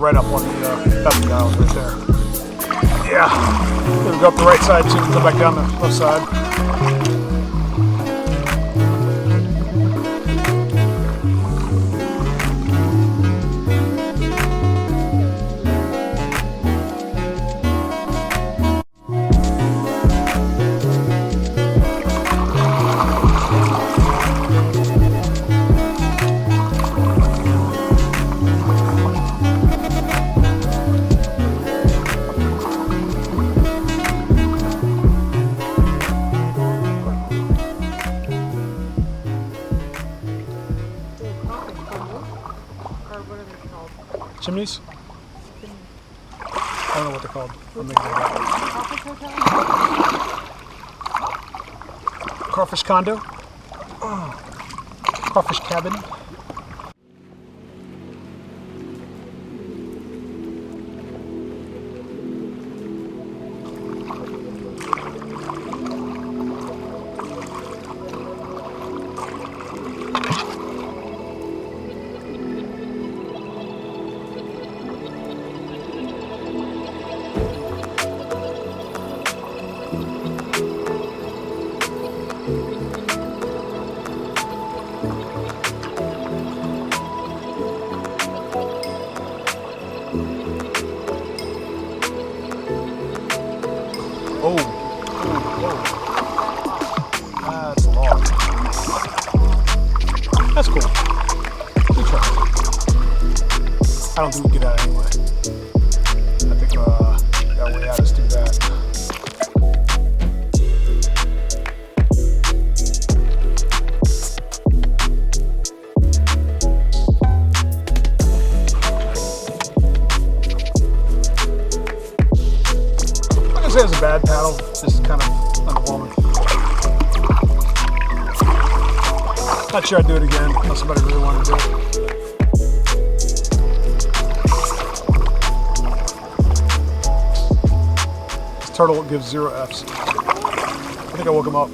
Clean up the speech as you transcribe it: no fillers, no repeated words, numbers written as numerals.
right up on the guy right there. Yeah. Gonna go up the right side too, go back down the left side. Chimneys? I don't know what they're called. I'm making it up. Crawfish condo? Oh. Crawfish cabin? Oh, that's long. That's cool. Good try. I don't think we get out anyway. I think that way out is through that. I say it's a bad paddle, just kind of underwhelming. Not sure I'd do it again unless somebody really wanted to do it. This turtle gives 0 Fs. I think I woke him up.